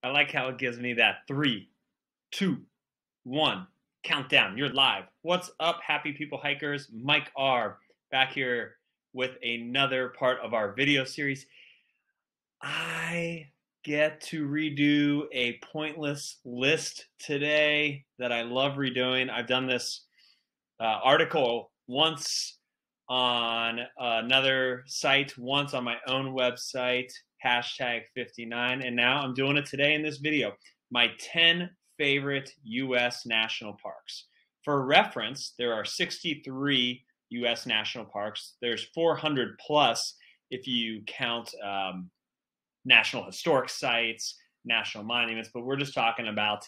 I like how it gives me that 3, 2, 1 countdown. You're live. What's up, happy people hikers? Mike R. back here with another part of our video series. I get to redo a pointless list today that I love redoing. I've done this article once on another site, once on my own website, hashtag 59, and now I'm doing it today in this video. My 10 favorite U.S. national parks. For reference, there are 63 U.S. national parks. There's 400 plus if you count national historic sites, national monuments, but we're just talking about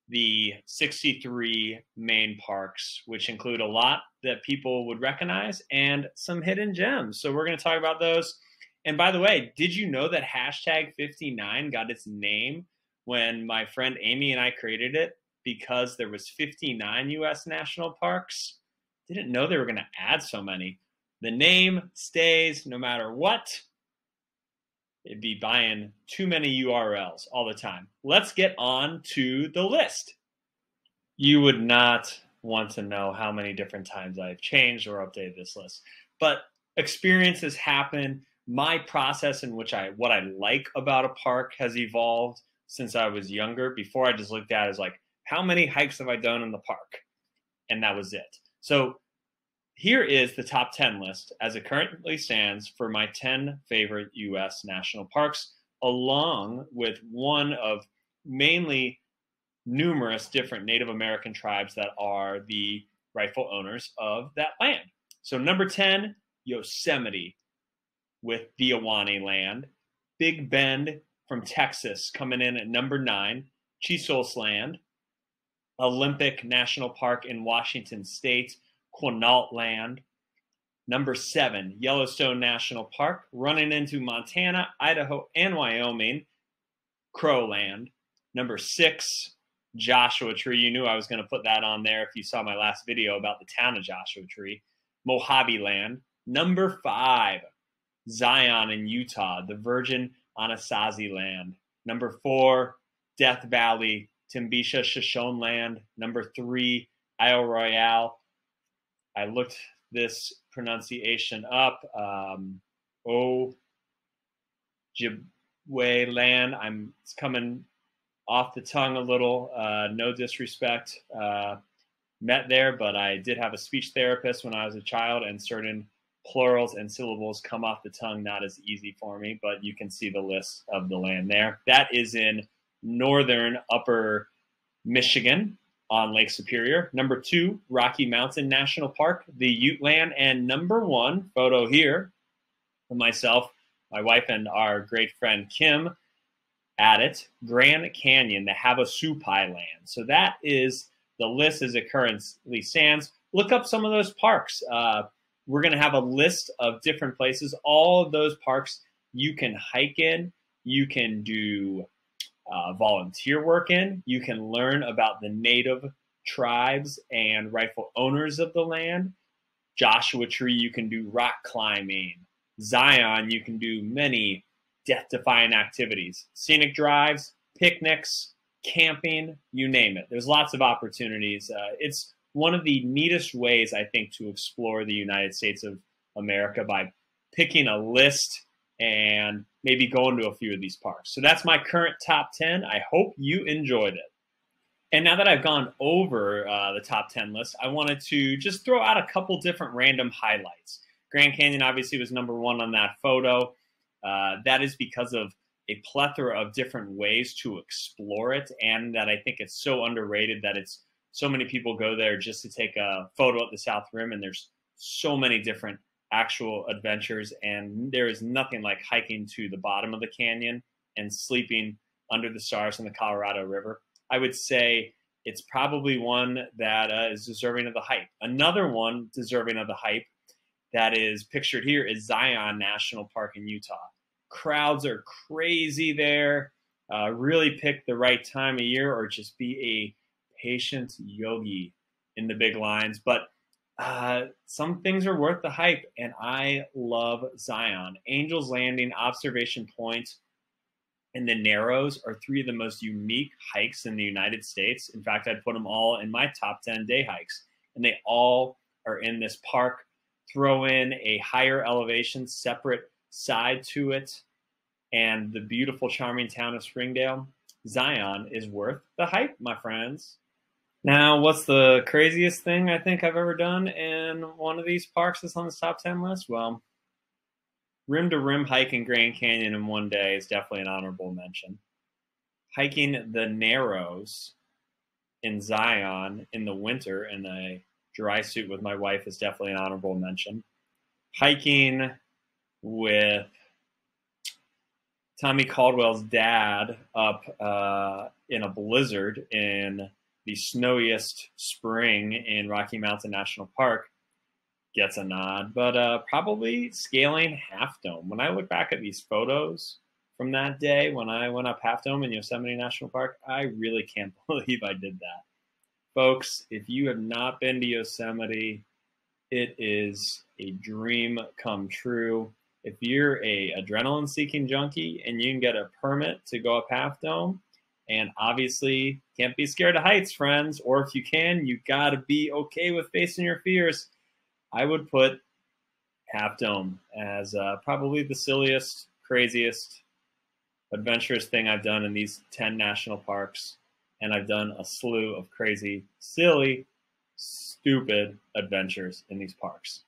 the 63 main parks, which include a lot that people would recognize and some hidden gems. So we're going to talk about those. And by the way, did you know that hashtag 59 got its name when my friend Amy and I created it because there was 59 U.S. national parks? Didn't know they were going to add so many. The name stays no matter what. It'd be buying too many URLs all the time. Let's get on to the list. You would not want to know how many different times I've changed or updated this list, but experiences happen. My process in which what I like about a park has evolved since I was younger. Before, I just looked at it as like, how many hikes have I done in the park? And that was it. So here is the top 10 list as it currently stands for my 10 favorite U.S. national parks, along with one of mainly numerous different Native American tribes that are the rightful owners of that land. So number 10, Yosemite with the Ahwahnee land. Big Bend from Texas coming in at number 9, Chisos land. Olympic National Park in Washington State, Quinault land. Number 7, Yellowstone National Park, running into Montana, Idaho, and Wyoming, Crow land. Number 6, Joshua Tree. You knew I was going to put that on there if you saw my last video about the town of Joshua Tree, Mojave land. Number 5, Zion in Utah, the Virgin Anasazi land. Number 4, Death Valley, Timbisha Shoshone land. Number 3, Isle Royale. I looked this pronunciation up. Ojibwe land. It's coming off the tongue a little. No disrespect meant there, but I did have a speech therapist when I was a child, and certain plurals and syllables come off the tongue not as easy for me, but you can see the list of the land there. That is in northern upper Michigan on Lake Superior. Number 2, Rocky Mountain National Park, the Ute land. And number 1, photo here of myself, my wife, and our great friend Kim at it, Grand Canyon, the Havasupai land. So that is the list as it currently stands. Look up some of those parks. We're going to have a list of different places. All of those parks you can hike in, you can do volunteer work in, you can learn about the native tribes and rightful owners of the land. Joshua Tree, you can do rock climbing. Zion, you can do many death-defying activities. Scenic drives, picnics, camping, you name it. There's lots of opportunities. It's one of the neatest ways, I think, to explore the United States of America by picking a list and maybe going to a few of these parks. So that's my current top 10. I hope you enjoyed it. And now that I've gone over the top 10 list, I wanted to just throw out a couple different random highlights. Grand Canyon obviously was number 1 on that photo. That is because of a plethora of different ways to explore it, and that I think it's so underrated that so many people go there just to take a photo at the South Rim, and there's so many different actual adventures, and there is nothing like hiking to the bottom of the canyon and sleeping under the stars in the Colorado River. I would say it's probably one that is deserving of the hype. Another one deserving of the hype that is pictured here is Zion National Park in Utah. Crowds are crazy there. Really pick the right time of year, or just be a patient yogi in the big lines. But some things are worth the hype, and I love Zion. Angel's Landing, Observation Point, and the Narrows are 3 of the most unique hikes in the United States. In fact, I'd put them all in my top 10 day hikes, and they all are in this park. Throw in a higher elevation, separate side to it, and the beautiful, charming town of Springdale. Zion is worth the hype, my friends. Now, what's the craziest thing I think I've ever done in one of these parks that's on this top 10 list? Well, rim to rim hike in Grand Canyon in one day is definitely an honorable mention. Hiking the Narrows in Zion in the winter in a dry suit with my wife is definitely an honorable mention. Hiking with Tommy Caldwell's dad up in a blizzard in the snowiest spring in Rocky Mountain National Park gets a nod, but probably scaling Half Dome. When I look back at these photos from that day when I went up Half Dome in Yosemite National Park, I really can't believe I did that. Folks, if you have not been to Yosemite, it is a dream come true. If you're a adrenaline-seeking junkie and you can get a permit to go up Half Dome, and obviously can't be scared of heights, friends, or if you can, you gotta be okay with facing your fears. I would put Half Dome as probably the silliest, craziest, adventurous thing I've done in these 10 national parks. And I've done a slew of crazy, silly, stupid adventures in these parks.